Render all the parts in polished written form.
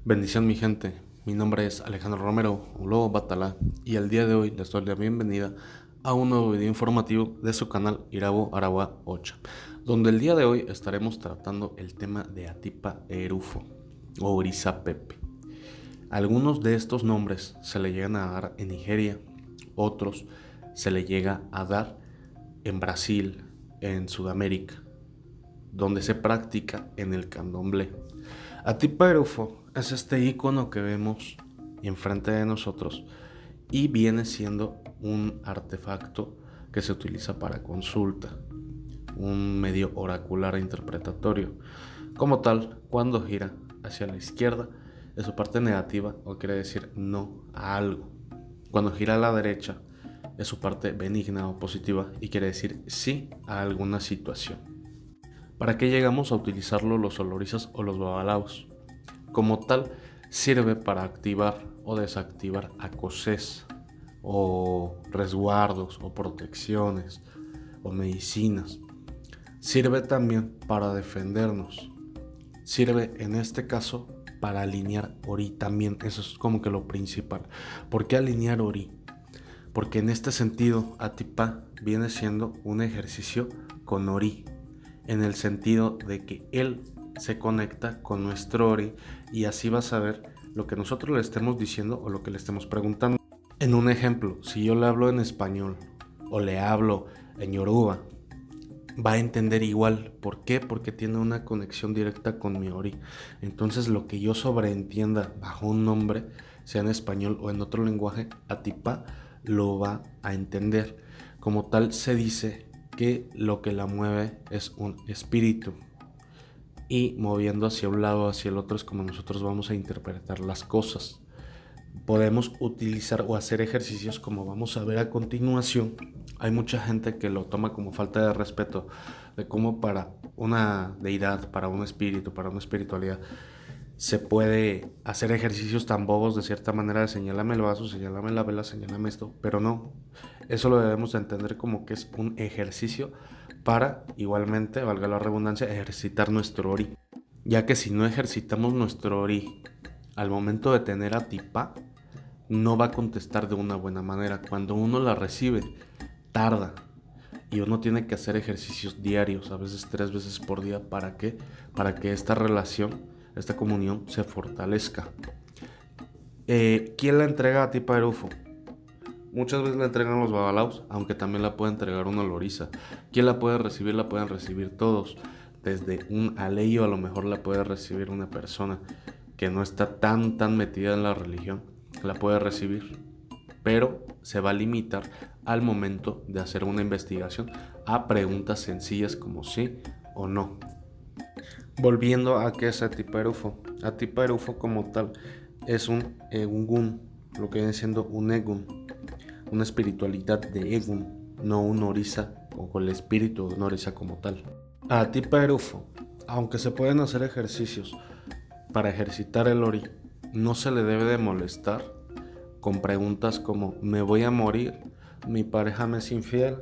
Bendición mi gente, mi nombre es Alejandro Romero, o Lobo Batalá, y el día de hoy les doy la bienvenida a un nuevo video informativo de su canal Irabo Aragua 8, donde el día de hoy estaremos tratando el tema de Atipa Erufo o Orisa Pepe. Algunos de estos nombres se le llegan a dar en Nigeria, otros se le llega a dar en Brasil, en Sudamérica, donde se practica en el candomblé. Atipa Erufo es este icono que vemos enfrente de nosotros y viene siendo un artefacto que se utiliza para consulta, un medio oracular e interpretatorio. Como tal, cuando gira hacia la izquierda es su parte negativa o quiere decir no a algo. Cuando gira a la derecha es su parte benigna o positiva y quiere decir sí a alguna situación. ¿Para qué llegamos a utilizarlo los olorizas o los babalaos? Como tal, sirve para activar o desactivar acoses o resguardos o protecciones o medicinas. Sirve también para defendernos. Sirve en este caso para alinear Ori también. Eso es como que lo principal. ¿Por qué alinear Ori? Porque en este sentido Atipa viene siendo un ejercicio con Ori, en el sentido de que él se conecta con nuestro Ori y así va a saber lo que nosotros le estemos diciendo o lo que le estemos preguntando. En un ejemplo, si yo le hablo en español o le hablo en yoruba, va a entender igual. ¿Por qué? Porque tiene una conexión directa con mi Ori. Entonces lo que yo sobreentienda bajo un nombre, sea en español o en otro lenguaje, Atipa lo va a entender. Como tal, se dice que lo que la mueve es un espíritu, y moviendo hacia un lado o hacia el otro es como nosotros vamos a interpretar las cosas. Podemos utilizar o hacer ejercicios como vamos a ver a continuación. Hay mucha gente que lo toma como falta de respeto, de cómo para una deidad, para un espíritu, para una espiritualidad se puede hacer ejercicios tan bobos de cierta manera de señálame el vaso, señálame la vela, señálame esto, pero no, eso lo debemos de entender como que es un ejercicio para, igualmente, valga la redundancia, ejercitar nuestro Ori, ya que si no ejercitamos nuestro Ori al momento de tener Atipa, no va a contestar de una buena manera. Cuando uno la recibe, tarda, y uno tiene que hacer ejercicios diarios, a veces 3 veces por día. ¿Para qué? Para que esta relación, esta comunión se fortalezca. ¿Quién la entrega a Atipa Erufo? Muchas veces la entregan los babalaos, aunque también la puede entregar una loriza. ¿Quién la puede recibir? La pueden recibir todos. Desde un aleyo a lo mejor la puede recibir una persona que no está tan metida en la religión. La puede recibir, pero se va a limitar al momento de hacer una investigación a preguntas sencillas como sí o no. Volviendo a qué es Atipa Erufo. Atipa Erufo como tal es un Egungun, lo que viene siendo un Egun, una espiritualidad de Egun, no un Orisa o con el espíritu de un Orisa como tal. A Atipa Erufo, aunque se pueden hacer ejercicios para ejercitar el Ori, no se le debe de molestar con preguntas como me voy a morir, mi pareja me es infiel,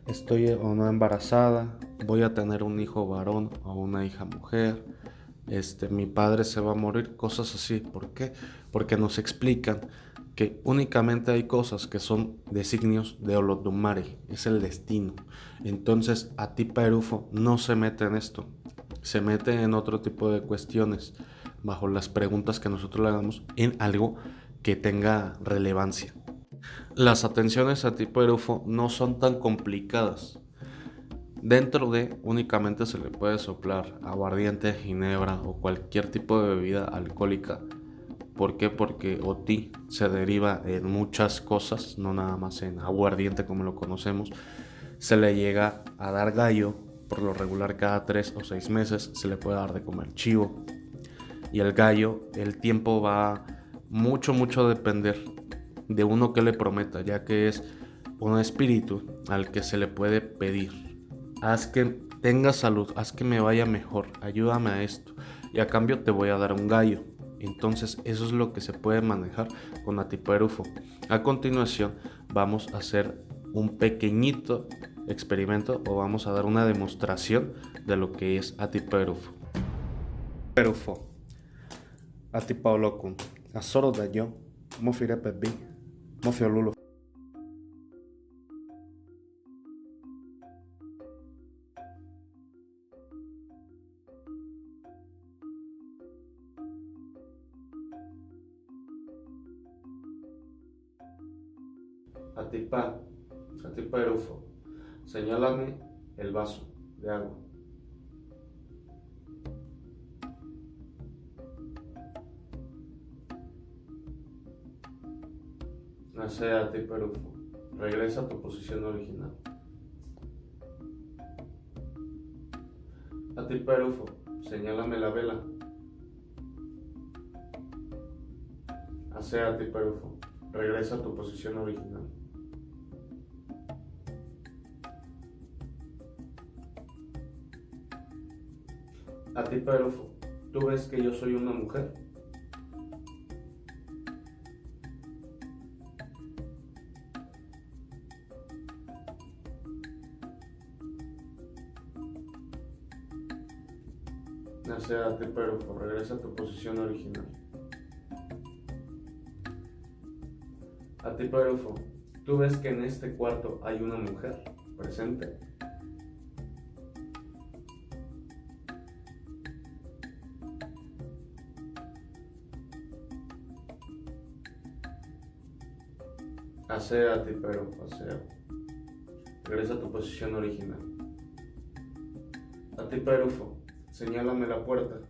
estoy o no embarazada, voy a tener un hijo varón o una hija mujer, mi padre se va a morir, cosas así. ¿Por qué? Porque nos explican que únicamente hay cosas que son designios de Olodumare, es el destino. Entonces Atipa Erufo no se mete en esto, se mete en otro tipo de cuestiones bajo las preguntas que nosotros le hagamos en algo que tenga relevancia. Las atenciones a Atipa Erufo no son tan complicadas. Dentro de únicamente se le puede soplar aguardiente, ginebra o cualquier tipo de bebida alcohólica. ¿Por qué? Porque Oti se deriva en muchas cosas, no nada más en aguardiente como lo conocemos. Se le llega a dar gallo, por lo regular cada 3 o 6 meses se le puede dar de comer chivo. Y el gallo, el tiempo va mucho a depender de uno que le prometa, ya que es un espíritu al que se le puede pedir. Haz que tenga salud, haz que me vaya mejor, ayúdame a esto, y a cambio te voy a dar un gallo. Entonces eso es lo que se puede manejar con Atipa Erufo. A continuación vamos a hacer un pequeñito experimento o vamos a dar una demostración de lo que es Atipa Erufo. Ati Paolokun, Asoro da yo, Mofire Pebi, Mofiolulo. Atipa, Atipa Erufo, señálame el vaso de agua. Nace Atipa Erufo, regresa a tu posición original. Atipa Erufo, señálame la vela. Hace Atipa Erufo, regresa a tu posición original. Atipa Erufo, ¿tú ves que yo soy una mujer? Nace Atipa Erufo, regresa a tu posición original. Atipa Erufo, ¿tú ves que en este cuarto hay una mujer presente? Hace Atipa Erufo, regresa a tu posición original. Atipa Erufo, señálame la puerta.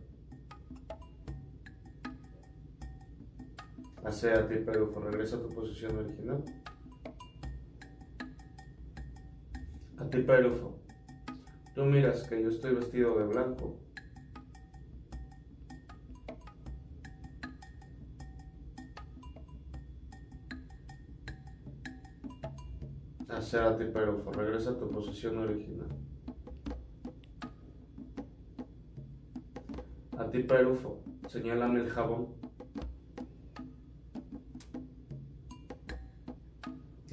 Hace Atipa Erufo, regresa a tu posición original. Atipa Erufo, tú miras que yo estoy vestido de blanco. Hace Atipa Erufo, regresa a tu posición original. Atipa Erufo, señálame el jabón.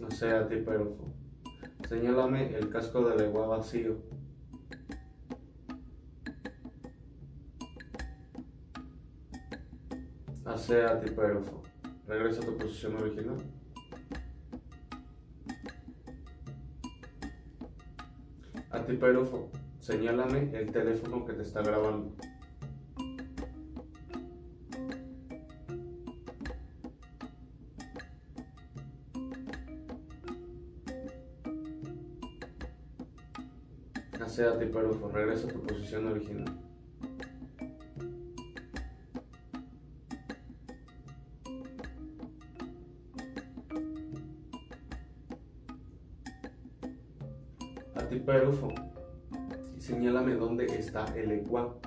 Hace Atipa Erufo, señálame el casco de legua vacío. Hace Atipa Erufo, regresa a tu posición original. Atipa Erufo, señálame el teléfono que te está grabando. Hace Atipa Erufo, regresa a tu posición original. Atipa Erufo, señálame dónde está el legua.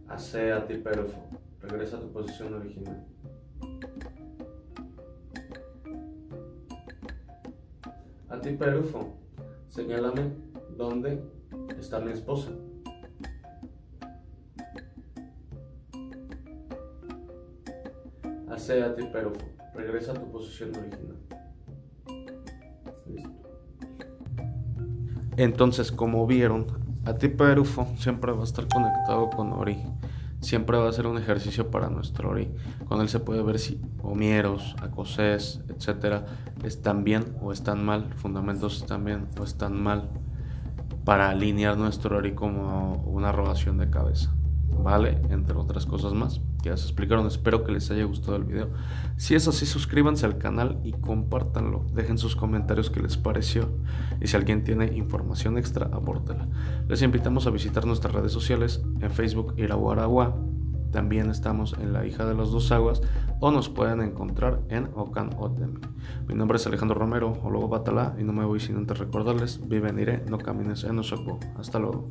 Hace Atipa Erufo, regresa a tu posición original. Atipa Erufo, señálame dónde está mi esposa. Hace Atipa Erufo, regresa a tu posición original. Listo. Entonces, como vieron, Atipa Erufo siempre va a estar conectado con Ori. Siempre va a ser un ejercicio para nuestro Ori. Con él se puede ver si Omieros, Acosés, etcétera, están bien o están mal, fundamentos están bien o están mal, para alinear nuestro Ori como una rogación de cabeza, ¿vale? Entre otras cosas más que ya se explicaron. Espero que les haya gustado el video. Si es así, suscríbanse al canal y compártanlo. Dejen sus comentarios qué les pareció, y si alguien tiene información extra, apórtela. Les invitamos a visitar nuestras redes sociales. En Facebook, Irabu Aragua. También estamos en La Hija de las Dos Aguas, o nos pueden encontrar en Ocan Otemi. Mi nombre es Alejandro Romero, o luego Batalá, y no me voy sin antes recordarles: vive en Ire, no camines en Osoco. Hasta luego.